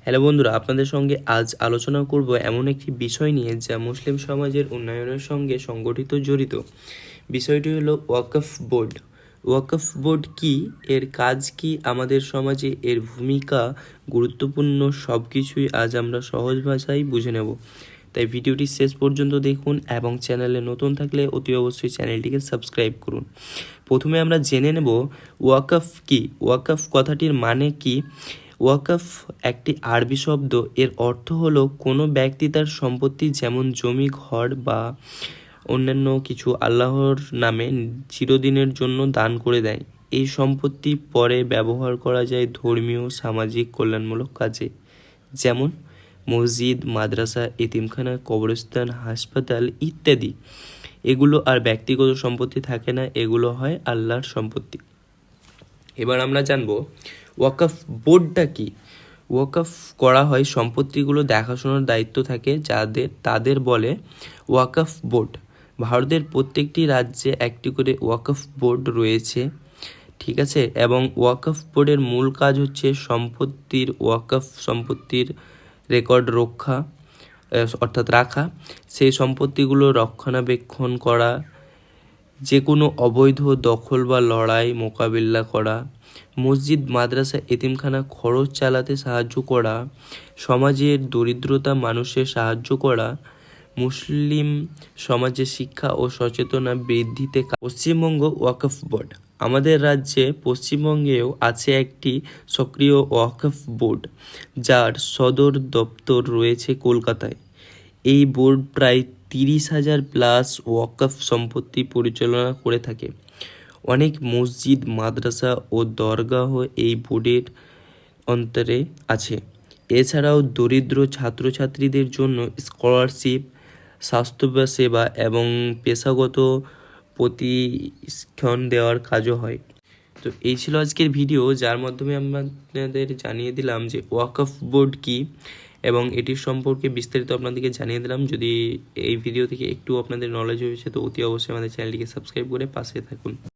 Hello বন্ধুরা, আপনাদের সঙ্গে আজ আলোচনা করব এমন একটি বিষয় নিয়ে যা মুসলিম সমাজের উন্নয়নের সঙ্গে সংগঠিত জড়িত। বিষয়টি হলো ওয়াকফ বোর্ড। ওয়াকফ বোর্ড কি, এর কাজ কি, আমাদের সমাজে এর ভূমিকা গুরুত্বপূর্ণ, সব কিছুই আজ আমরা সহজ ভাষায় বুঝে নেব। তাই ভিডিওটি শেষ পর্যন্ত দেখুন এবং চ্যানেলে নতুন থাকলে অতি অবশ্যই চ্যানেলটিকে সাবস্ক্রাইব করুন। প্রথমে আমরা জেনে নেব ওয়াকফ কি। ওয়াকফ কথাটির মানে কি। ওয়াকফ একটি আরবি শব্দ। এর অর্থ হলো কোনো ব্যক্তি তার সম্পত্তি যেমন জমি, ঘর বা অন্যান্য কিছু আল্লাহর নামে চিরদিনের জন্য দান করে দেয়। এই সম্পত্তি পরে ব্যবহার করা যায় ধর্মীয়, সামাজিক, কল্যাণমূলক কাজে, যেমন মসজিদ, মাদ্রাসা, এতিমখানা, কবরস্থান, হাসপাতাল ইত্যাদি। এগুলো আর ব্যক্তিগত সম্পত্তি থাকে না, এগুলো হয় আল্লাহর সম্পত্তি। এবার আমরা জানবো ওয়াকফ বোর্ডটা কি। ওয়াকফ করা হয় সম্পত্তিগুলো দেখাশোনার দায়িত্ব থাকে তাদের বলে ওয়াকফ বোর্ড। ভারতের প্রত্যেকটি রাজ্যে একটি করে ওয়াকফ বোর্ড রয়েছে, ঠিক আছে। এবং ওয়াকফ বোর্ডের মূল কাজ হচ্ছে ওয়াকফ সম্পত্তির রেকর্ড রাখা, সেই সম্পত্তিগুলো রক্ষণাবেক্ষণ করা, যে কোনো অবৈধ দখল বা লড়াই মোকাবিলা করা, মসজিদ, মাদ্রাসা, এতিমখানা খরচ চালাতে সাহায্য করা, সমাজের দরিদ্রতা মানুষের সাহায্য করা, মুসলিম সমাজে শিক্ষা ও সচেতনতা বৃদ্ধিতে। পশ্চিমবঙ্গ ওয়াকফ বোর্ড। আমাদের রাজ্যে পশ্চিমবঙ্গেও আছে একটি সক্রিয় ওয়াকফ বোর্ড, যার সদর দপ্তর রয়েছে কলকাতায়। এই বোর্ড প্রায় 30,000 প্লাস ওয়াকফ সম্পত্তি পরিচালনা করে থাকে। অনেক মসজিদ, মাদ্রাসা ও দরগাহ এই বোর্ডের অন্তরে আছে। এছাড়াও দরিদ্র ছাত্রছাত্রীদের জন্য স্কলারশিপ, স্বাস্থ্য সেবা এবং পেশাগত প্রশিক্ষণ দেওয়ার কাজও হয়। তো এই ছিল আজকের ভিডিও, যার মাধ্যমে আপনাদের জানিয়ে দিলাম যে ওয়াকফ বোর্ড কি এবং এটির সম্পর্কে বিস্তারিত আপনাদেরকে জানিয়ে দিলাম। যদি এই ভিডিও থেকে একটু আপনাদের নলেজ হয়েছে তো অতি অবশ্যই আমাদের চ্যানেলটিকে সাবস্ক্রাইব করে পাশে থাকুন।